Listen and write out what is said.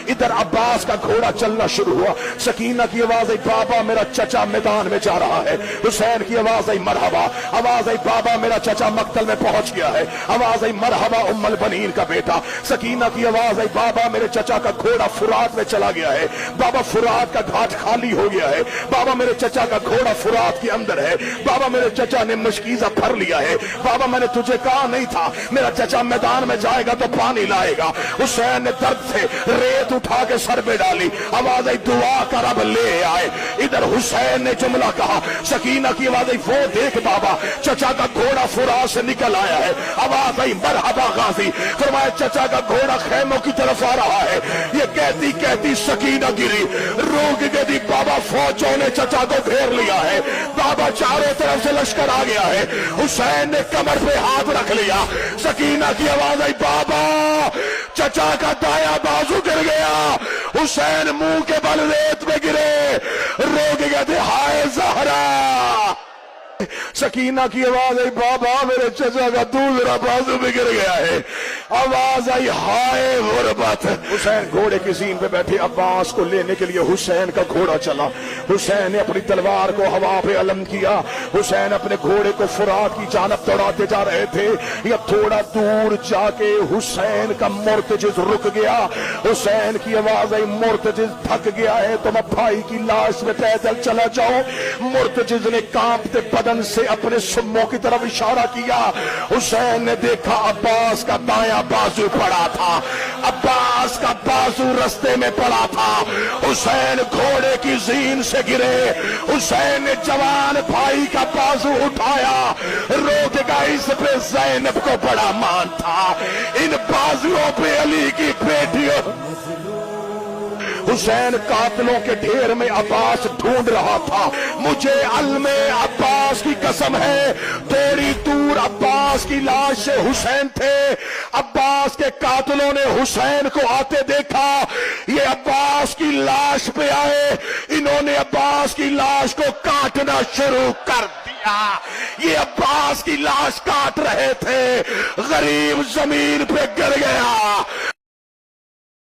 ادھر عباس کا گھوڑا چلنا شروع ہوا. سکینہ کی آواز آئی بابا میرا چچا میدان میں جا رہا ہے. حسین کی آواز آئی مرحبا. آواز آئی بابا میرا چچا مقتل میں پہنچ گیا ہے. آواز آئی مرحبا ام البنین کا بیٹا. سکینہ کی آواز آئی بابا میرے چچا کا گھوڑا فرات میں چلا گیا ہے. بابا فرات کا گھاٹ خالی ہو گیا ہے. بابا میرے چچا کا گھوڑا فرات کے اندر ہے. بابا میرے چچا نے مشکیزہ بھر لیا ہے. بابا میں نے تجھے کہا نہیں تھا میرا چچا میدان میں جائے گا تو پانی لائے گا. حسین نے درد سے ریت اٹھا کے سر پہ ڈالی. آواز آئی دعا کا رب لے آئے. ادھر حسین نے جملہ کہا. سکینہ کی آواز آئی وہ دیکھ بابا چچا کا گھوڑا فرات سے نکل آیا ہے. آواز آئی مرحبا غازی. فرمایا چچا کا گھوڑا خیموں کی طرف آ رہا ہے. یہ کہتی کہتی سکینہ گری روک کے دی. بابا فوجوں نے چچا کو گھیر لیا ہے. بابا چاروں طرف سے لشکر آ گیا ہے. حسین نے کمر پہ ہاتھ رکھ لیا. سکینہ کی آواز آئی بابا چچا کا دایاں بازو گر گیا. حسین منہ کے بل ریت میں گرے رو کے کہتے ہائے زہرا. سکینہ کی آواز آئی بابا میرے چچا کا دوسرا بازو میں گر گیا ہے. آواز آئی ہائے غربت. حسین گھوڑے کی زین پہ بیٹھے. عباس کو لینے کے لیے حسین کا گھوڑا چلا. حسین نے اپنی تلوار کو ہوا پہ علم کیا. حسین اپنے گھوڑے کو فرات کی جانب دوڑاتے جا رہے تھے. یا تھوڑا دور جا کے حسین کا مرتجز رک گیا. حسین کی آواز آئی مرتجز تھک گیا ہے تم اب بھائی کی لاش میں پیدل چلا جاؤ. مرتجز نے کانپتے بدن سے اپنے سموں کی طرف اشارہ کیا. حسین نے دیکھا عباس کا دایاں بازو پڑا تھا. عباس کا بازو رستے میں پڑا تھا. حسین گھوڑے کی زین سے گرے. حسین نے جوان بھائی کا بازو اٹھایا. روک گا اس پہ زینب کو بڑا مان تھا. ان بازوؤں پہ علی کی بیٹیوں. حسین قاتلوں کے ڈھیر میں عباس ڈھونڈ رہا تھا. مجھے علم عباس کی قسم ہے تھوڑی دور عباس کی لاش سے حسین تھے. عباس کے قاتلوں نے حسین کو آتے دیکھا. یہ عباس کی لاش پہ آئے. انہوں نے عباس کی لاش کو کاٹنا شروع کر دیا. یہ عباس کی لاش کاٹ رہے تھے. غریب زمین پہ گر گیا.